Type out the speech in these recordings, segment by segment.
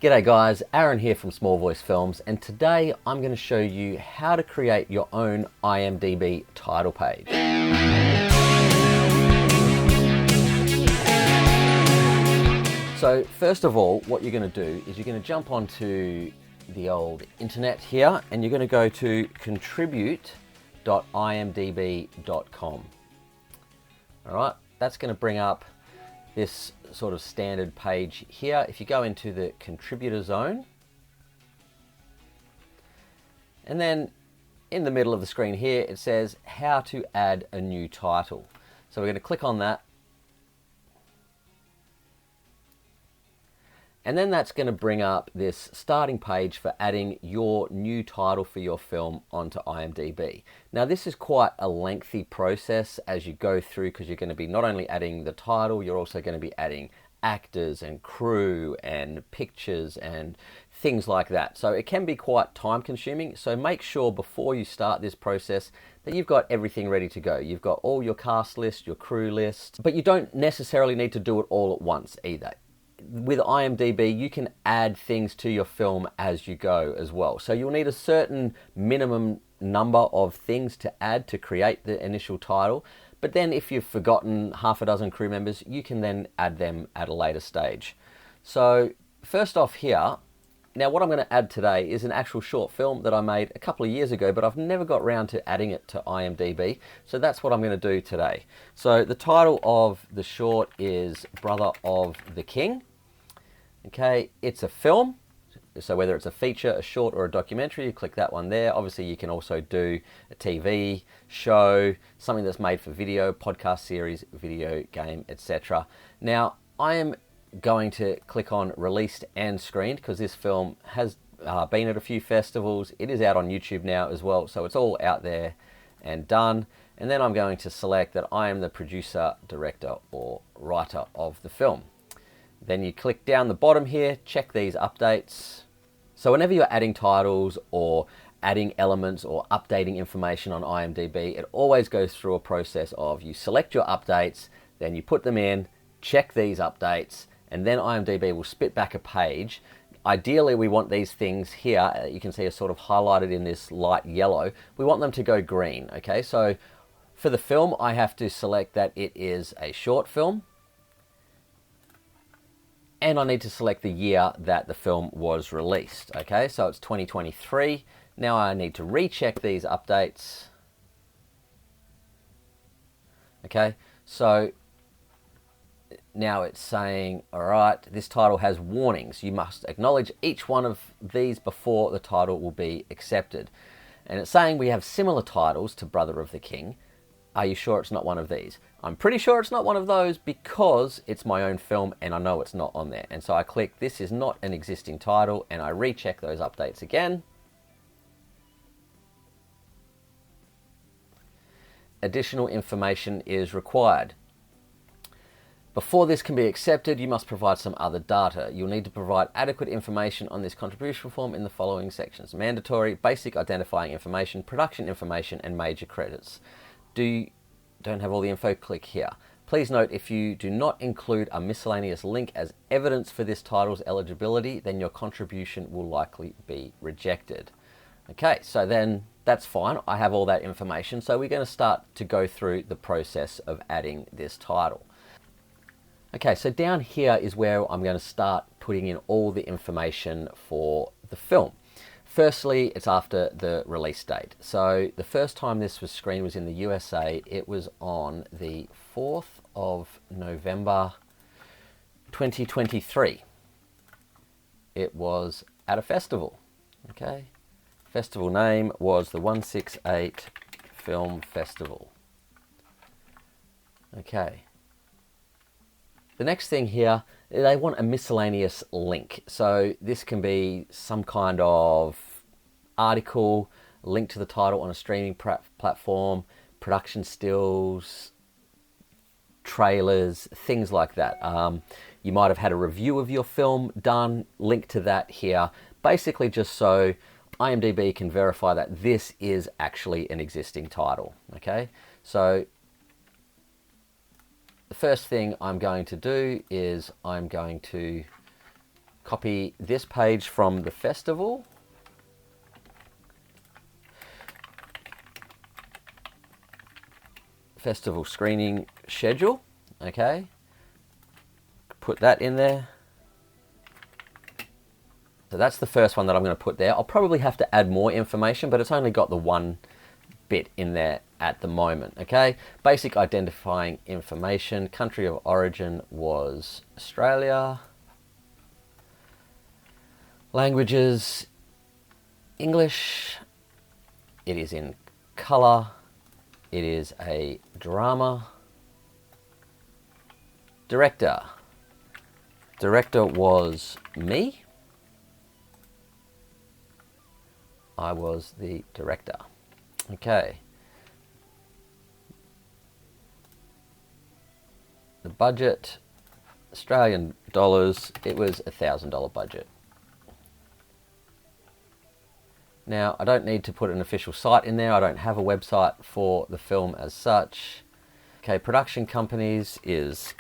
G'day guys, Aaron here from Small Voice Films, and today I'm going to show you how to create your own IMDb title page. So first of all, what you're going to do is you're going to jump onto the old internet here and you're going to go to contribute.imdb.com. Alright, that's going to bring up this sort of standard page here. If you go into the contributor zone, and then in the middle of the screen here it says how to add a new title. So we're going to click on that, and then that's going to bring up this starting page for adding your new title for your film onto IMDb. Now this is quite a lengthy process as you go through, because you're going to be not only adding the title, you're also going to be adding actors and crew and pictures and things like that. So it can be quite time consuming. So make sure before you start this process that you've got everything ready to go. You've got all your cast list, your crew list, but you don't necessarily need to do it all at once either. With IMDb, you can add things to your film as you go as well. So you'll need a certain minimum number of things to add to create the initial title. But then if you've forgotten half a dozen crew members, you can then add them at a later stage. So first off here, now what I'm going to add today is an actual short film that I made a couple of years ago, but I've never got around to adding it to IMDb. So that's what I'm going to do today. So the title of the short is Brother of the King. Okay, it's a film. So whether it's a feature, a short, or a documentary, you click that one there. Obviously, you can also do a TV show, something that's made for video, podcast series, video game, etc. Now, I am going to click on released and screened because this film has been at a few festivals. It is out on YouTube now as well, so it's all out there and done. And then I'm going to select that I am the producer, director, or writer of the film. Then you click down the bottom here, check these updates. So whenever you're adding titles or adding elements or updating information on IMDb, it always goes through a process of you select your updates, then you put them in, check these updates, and then IMDb will spit back a page. Ideally, we want these things here, you can see are sort of highlighted in this light yellow. We want them to go green, okay? So for the film, I have to select that it is a short film. And I need to select the year that the film was released. Okay, so it's 2023. Now I need to recheck these updates. Okay, so now it's saying, all right, this title has warnings. You must acknowledge each one of these before the title will be accepted. And it's saying we have similar titles to Brother of the King. Are you sure it's not one of these? I'm pretty sure it's not one of those because it's my own film and I know it's not on there. And so I click this is not an existing title and I recheck those updates again. Additional information is required. Before this can be accepted, you must provide some other data. You'll need to provide adequate information on this contribution form in the following sections: mandatory, basic identifying information, production information, and major credits. Don't have all the info, click here. Please note, if you do not include a miscellaneous link as evidence for this title's eligibility, then your contribution will likely be rejected. Okay, so then that's fine. I have all that information. So we're going to start to go through the process of adding this title. Okay, so down here is where I'm going to start putting in all the information for the film. Firstly, it's after the release date. So the first time this was screened was in the USA. It was on the 4th of November 2023. It was at a festival. Okay, festival name was the 168 Film Festival. Okay. The next thing here, they want a miscellaneous link. So this can be some kind of article, link to the title on a streaming platform, production stills, trailers, things like that. You might have had a review of your film done, link to that here. Basically just so IMDb can verify that this is actually an existing title. Okay, so the first thing I'm going to do is I'm going to copy this page from the festival. Festival screening schedule, okay? Put that in there. So that's the first one that I'm going to put there. I'll probably have to add more information, but it's only got the one bit in there at the moment, okay? Basic identifying information. Country of origin was Australia. Languages, English. It is in color. It is a drama. Director. Director was me. I was the director. Okay. The budget, Australian dollars, it was $1,000 budget. Now, I don't need to put an official site in there. I don't have a website for the film as such. Okay, production companies is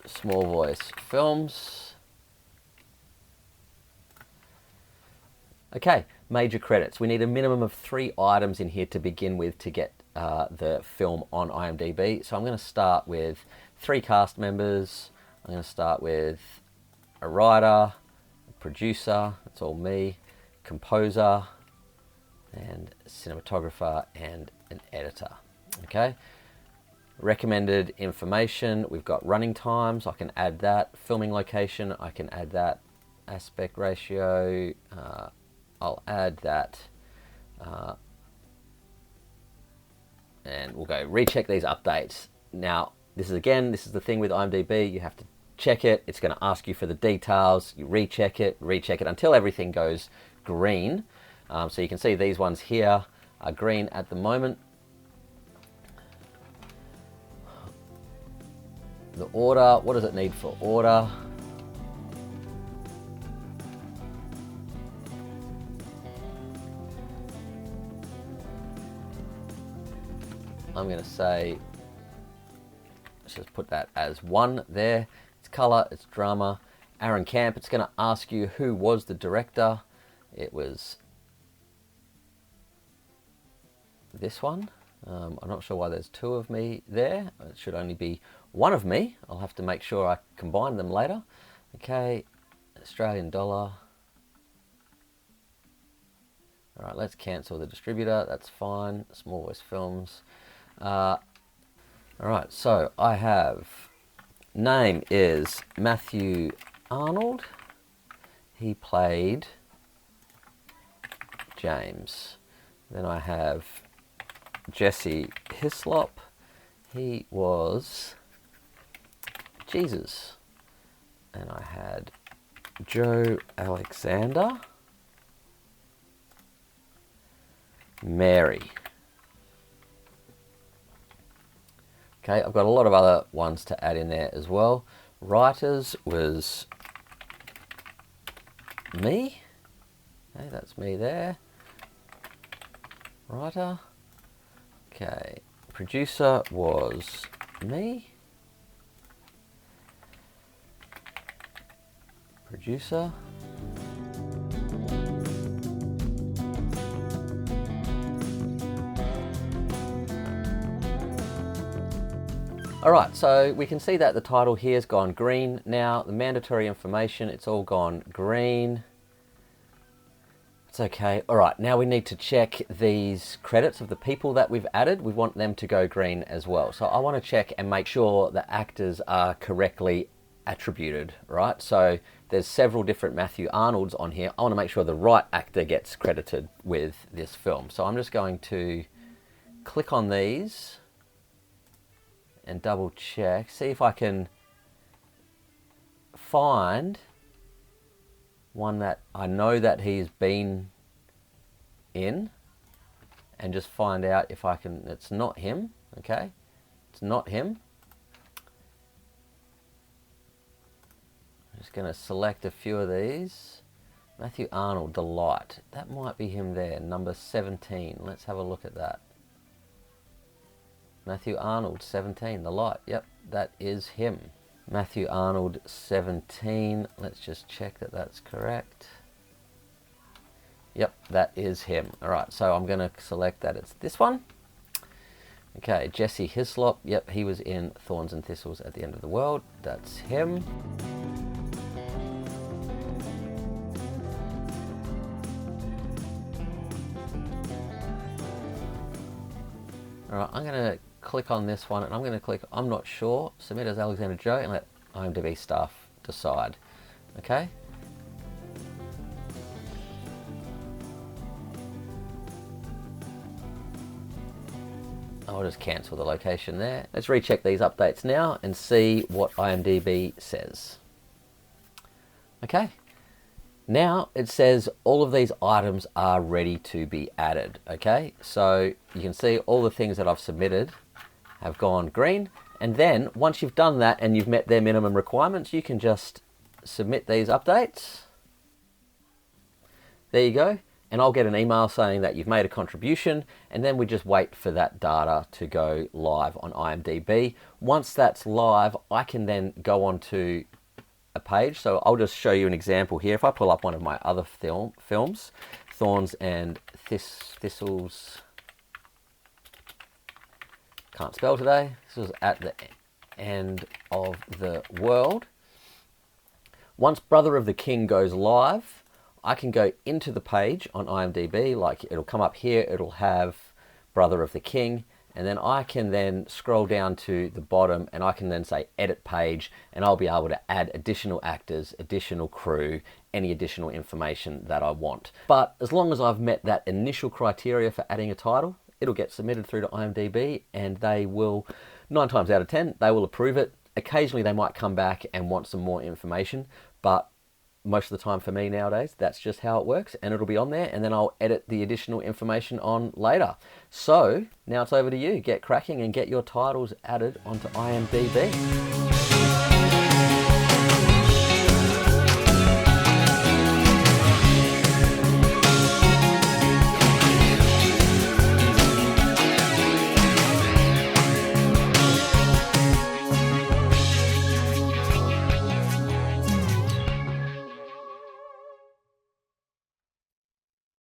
Small Voice Films. Okay, major credits. We need a minimum of 3 items in here to begin with to get the film on IMDb. So I'm going to start with 3 cast members. I'm going to start with a writer, a producer, that's all me, composer, and cinematographer, and an editor. Okay. Recommended information, we've got running times, I can add that. Filming location, I can add that. Aspect ratio, I'll add that. And we'll go recheck these updates. Now, this is the thing with IMDb, you have to check it. It's going to ask you for the details. You recheck it until everything goes green. So you can see these ones here are green at the moment. The order, what does it need for order? I'm going to say, let's just put that as 1 there. It's color, it's drama. Aaron Camp, it's going to ask you who was the director. It was this one. I'm not sure why there's 2 of me there. It should only be 1 of me. I'll have to make sure I combine them later. Okay, Australian dollar. All right, let's cancel the distributor. That's fine. Small Voice Films. All right, so I have, name is Matthew Arnold. He played James. Then I have Jesse Hislop. He was Jesus. And I had Joe Alexander. Mary. Okay, I've got a lot of other ones to add in there as well. Writers was me. Okay, that's me there. Writer. Okay, producer was me. Producer. All right, so we can see that the title here has gone green. Now, the mandatory information, it's all gone green. It's okay. All right, now we need to check these credits of the people that we've added. We want them to go green as well. So I want to check and make sure the actors are correctly attributed, right? So there's several different Matthew Arnolds on here. I want to make sure the right actor gets credited with this film. So I'm just going to click on these and double check, see if I can find one that I know that he's been in, and just find out if I can, it's not him, okay? It's not him. I'm just gonna select a few of these. Matthew Arnold, The Light, that might be him there, number 17. Let's have a look at that. Matthew Arnold, 17, The Light. Yep, that is him. Matthew Arnold 17. Let's just check that that's correct. Yep, that is him. All right, so I'm going to select that it's this one. Okay, Jesse Hislop. Yep, he was in Thorns and Thistles at the End of the World. That's him. All right, I'm going to click on this one, and I'm going to click I'm not sure, submit as Alexander Joe, and let IMDb staff decide. Okay. I'll just cancel the location there. Let's recheck these updates now and see what IMDb says. Okay. Now it says all of these items are ready to be added. Okay, so you can see all the things that I've submitted have gone green, and then once you've done that and you've met their minimum requirements, you can just submit these updates. There you go, and I'll get an email saying that you've made a contribution, and then we just wait for that data to go live on IMDb. Once that's live, I can then go on to a page. So I'll just show you an example here. If I pull up one of my other films, Thorns and Thistles, can't spell today. This was At the End of the World. Once Brother of the King goes live, I can go into the page on IMDb, like it'll come up here, it'll have Brother of the King, and then I can then scroll down to the bottom and I can then say edit page, and I'll be able to add additional actors, additional crew, any additional information that I want. But as long as I've met that initial criteria for adding a title, it'll get submitted through to IMDb, and they will, 9 times out of 10, they will approve it. Occasionally they might come back and want some more information, but most of the time for me nowadays, that's just how it works, and it'll be on there, and then I'll edit the additional information on later. So now it's over to you. Get cracking and get your titles added onto IMDb.